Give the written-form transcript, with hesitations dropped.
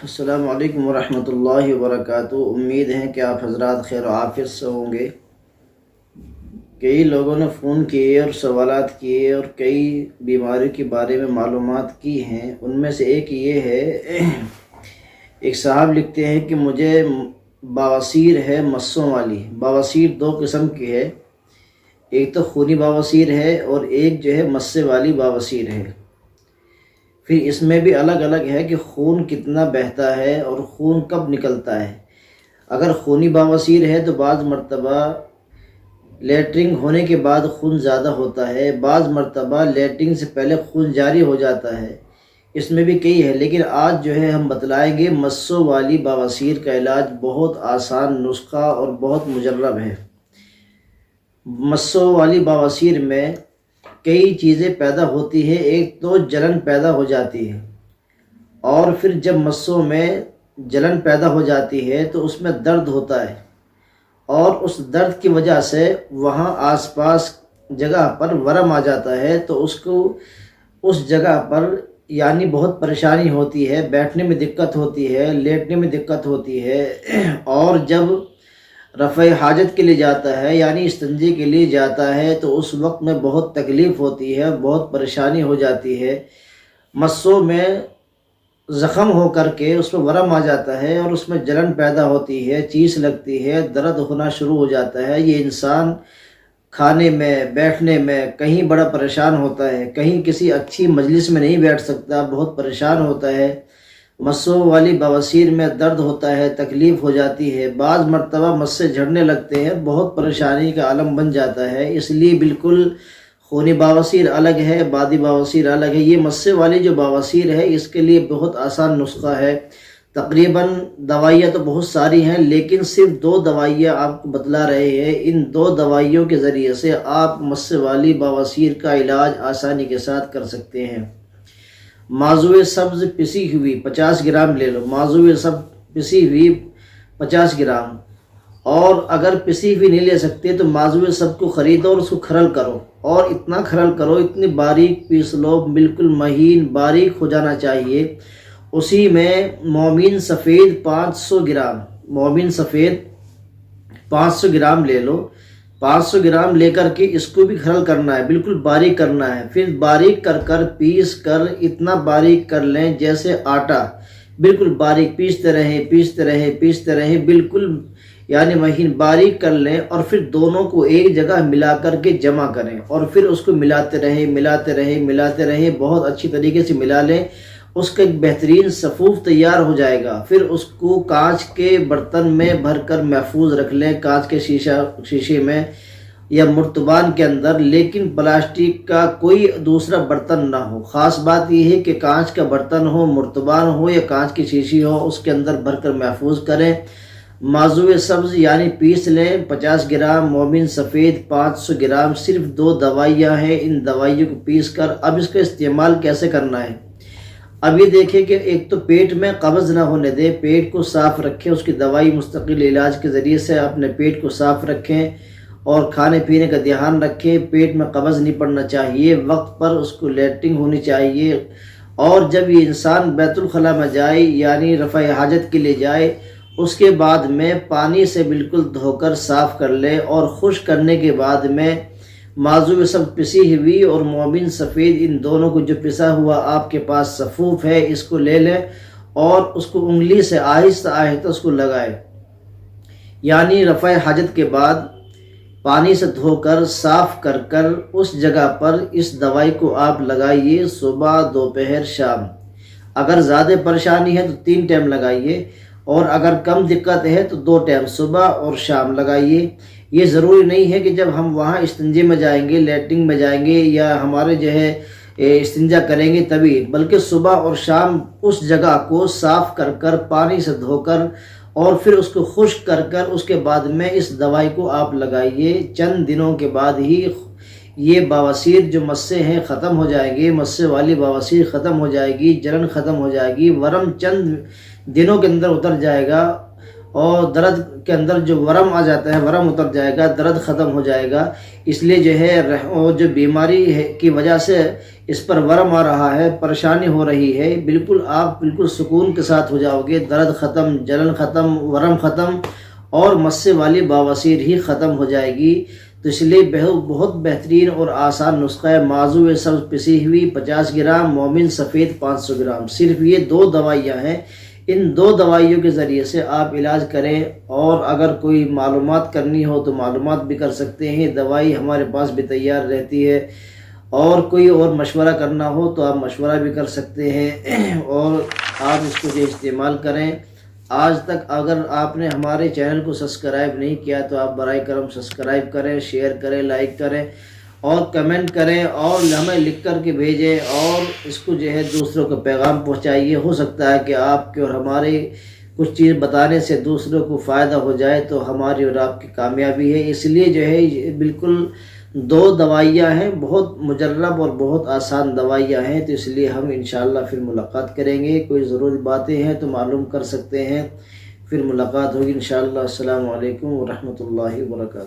السلام علیکم ورحمۃ اللہ وبرکاتہ۔ امید ہے کہ آپ حضرات خیر و عافیت سے ہوں گے۔ کئی لوگوں نے فون کیے اور سوالات کیے اور کئی بیماریوں کے بارے میں معلومات کی ہیں۔ ان میں سے ایک یہ ہے، ایک صاحب لکھتے ہیں کہ مجھے بواسیر ہے، مسوں والی بواسیر دو قسم کی ہے، ایک تو خونی بواسیر ہے اور ایک جو ہے مسے والی بواسیر ہے۔ پھر اس میں بھی الگ الگ ہے کہ خون کتنا بہتا ہے اور خون کب نکلتا ہے۔ اگر خونی بواسیر ہے تو بعض مرتبہ لیٹرنگ ہونے کے بعد خون زیادہ ہوتا ہے، بعض مرتبہ لیٹرنگ سے پہلے خون جاری ہو جاتا ہے۔ اس میں بھی کئی ہے، لیکن آج جو ہے ہم بتلائیں گے مسوں والی بواسیر کا علاج۔ بہت آسان نسخہ اور بہت مجرب ہے۔ مسوں والی بواسیر میں کئی چیزیں پیدا ہوتی ہیں۔ ایک تو جلن پیدا ہو جاتی ہے، اور پھر جب مسوں میں جلن پیدا ہو جاتی ہے تو اس میں درد ہوتا ہے، اور اس درد کی وجہ سے وہاں آس پاس جگہ پر ورم آ جاتا ہے، تو اس جگہ پر یعنی بہت پریشانی ہوتی ہے، بیٹھنے میں دقت ہوتی ہے، لیٹنے میں دقت ہوتی ہے، اور جب رفع حاجت کے لیے جاتا ہے یعنی استنجے کے لیے جاتا ہے تو اس وقت میں بہت تکلیف ہوتی ہے، بہت پریشانی ہو جاتی ہے۔ مسوں میں زخم ہو کر کے اس میں ورم آ جاتا ہے اور اس میں جلن پیدا ہوتی ہے، چیس لگتی ہے، درد ہونا شروع ہو جاتا ہے۔ یہ انسان کھانے میں، بیٹھنے میں کہیں بڑا پریشان ہوتا ہے، کہیں کسی اچھی مجلس میں نہیں بیٹھ سکتا، بہت پریشان ہوتا ہے۔ مسوں والی بواسیر میں درد ہوتا ہے، تکلیف ہو جاتی ہے، بعض مرتبہ مسے جھڑنے لگتے ہیں، بہت پریشانی کا عالم بن جاتا ہے۔ اس لیے بالکل خونی بواسیر الگ ہے، بادی بواسیر الگ ہے۔ یہ مسے والی جو بواسیر ہے اس کے لیے بہت آسان نسخہ ہے۔ تقریباً دوائیاں تو بہت ساری ہیں، لیکن صرف دو دوائیاں آپ کو بتلا رہے ہیں۔ ان دو دوائیوں کے ذریعے سے آپ مسے والی بواسیر کا علاج آسانی کے ساتھ کر سکتے ہیں۔ معزوِ سبز پسی ہوئی 50 گرام لے لو، معزوِ سبز پسی ہوئی 50 گرام، اور اگر پسی ہوئی نہیں لے سکتے تو معزوِ سبز کو خریدو اور اس کو کھرل کرو، اور اتنا کھرل کرو، اتنی باریک پیس لو، بالکل مہین باریک ہو جانا چاہیے۔ اسی میں مومین سفید 500 گرام، مومین سفید 500 گرام لے لو۔ 500 گرام لے کر کے اس کو بھی کھرل کرنا ہے، بالکل باریک کرنا ہے۔ پھر باریک کر پیس کر اتنا باریک کر لیں جیسے آٹا، بالکل باریک پیستے رہیں بالکل یعنی مہین باریک کر لیں، اور پھر دونوں کو ایک جگہ ملا کر کے جمع کریں، اور پھر اس کو ملاتے رہیں، بہت اچھی طریقے سے ملا لیں۔ اس کا ایک بہترین صفوف تیار ہو جائے گا۔ پھر اس کو کانچ کے برتن میں بھر کر محفوظ رکھ لیں، کانچ کے شیشے میں یا مرتبان کے اندر، لیکن پلاسٹک کا کوئی دوسرا برتن نہ ہو۔ خاص بات یہ ہے کہ کانچ کا برتن ہو، مرتبان ہو یا کانچ کی شیشی ہو، اس کے اندر بھر کر محفوظ کریں۔ معزوِ سبز یعنی پیس لیں 50 گرام، مومن سفید 500 گرام، صرف دو دوائیاں ہیں۔ ان دوائیوں کو پیس کر اب اس کا استعمال کیسے کرنا ہے۔ اب یہ دیکھیں کہ ایک تو پیٹ میں قبض نہ ہونے دیں، پیٹ کو صاف رکھیں، اس کی دوائی مستقل علاج کے ذریعے سے اپنے پیٹ کو صاف رکھیں، اور کھانے پینے کا دھیان رکھیں۔ پیٹ میں قبض نہیں پڑنا چاہیے، وقت پر اس کو لیٹرنگ ہونی چاہیے، اور جب یہ انسان بیت الخلاء میں جائے یعنی رفع حاجت کے لیے جائے، اس کے بعد میں پانی سے بالکل دھو کر صاف کر لے، اور خشک کرنے کے بعد میں معزوِ سبز پسی ہوئی اور مومن سفید، ان دونوں کو جو پسا ہوا آپ کے پاس صفوف ہے، اس کو لے لیں اور اس کو انگلی سے آہستہ آہستہ اس کو لگائیں، یعنی رفع حاجت کے بعد پانی سے دھو کر صاف کر کر اس جگہ پر اس دوائی کو آپ لگائیے، صبح، دوپہر، شام۔ اگر زیادہ پریشانی ہے تو 3 ٹائم لگائیے، اور اگر کم دقت ہے تو 2 ٹائم صبح اور شام لگائیے۔ یہ ضروری نہیں ہے کہ جب ہم وہاں استنجے میں جائیں گے، لیٹرنگ میں جائیں گے یا ہمارے جو ہے استنجا کریں گے تبھی، بلکہ صبح اور شام اس جگہ کو صاف کر کر پانی سے دھو کر اور پھر اس کو خشک کر کر اس کے بعد میں اس دوائی کو آپ لگائیے۔ چند دنوں کے بعد ہی یہ بواسیر جو مسے ہیں ختم ہو جائیں گے، مسے والی بواسیر ختم ہو جائے گی، جلن ختم ہو جائے گی، ورم چند دنوں کے اندر اتر جائے گا، اور درد کے اندر جو ورم آ جاتا ہے ورم اتر جائے گا، درد ختم ہو جائے گا۔ اس لیے جو ہے وہ جو بیماری ہے کی وجہ سے اس پر ورم آ رہا ہے، پریشانی ہو رہی ہے، بالکل آپ بالکل سکون کے ساتھ ہو جاؤ گے، درد ختم، جلن ختم، ورم ختم، اور مسے والی بواسیر ہی ختم ہو جائے گی۔ تو اس لیے بہت بہترین اور آسان نسخہ ہے، معزو سبز پسی ہوئی 50 گرام، مومن سفید 500 گرام، صرف یہ 2 دوائیاں ہیں۔ ان 2 دوائیوں کے ذریعے سے آپ علاج کریں، اور اگر کوئی معلومات کرنی ہو تو معلومات بھی کر سکتے ہیں، دوائی ہمارے پاس بھی تیار رہتی ہے، اور کوئی اور مشورہ کرنا ہو تو آپ مشورہ بھی کر سکتے ہیں، اور آپ اس کو جو استعمال کریں۔ آج تک اگر آپ نے ہمارے چینل کو سبسکرائب نہیں کیا تو آپ برائے کرم سبسکرائب کریں، شیئر کریں، لائک کریں، اور کمنٹ کریں، اور ہمیں لکھ کر کے بھیجیں، اور اس کو جو ہے دوسروں کو پیغام پہنچائیے۔ ہو سکتا ہے کہ آپ کے اور ہمارے کچھ چیز بتانے سے دوسروں کو فائدہ ہو جائے، تو ہماری اور آپ کی کامیابی ہے۔ اس لیے جو ہے یہ بالکل 2 دوائیاں ہیں، بہت مجرب اور بہت آسان دوائیاں ہیں، تو اس لیے ہم انشاءاللہ پھر ملاقات کریں گے۔ کوئی ضروری باتیں ہیں تو معلوم کر سکتے ہیں، پھر ملاقات ہوگی انشاءاللہ۔ السلام علیکم ورحمۃ اللہ وبرکاتہ۔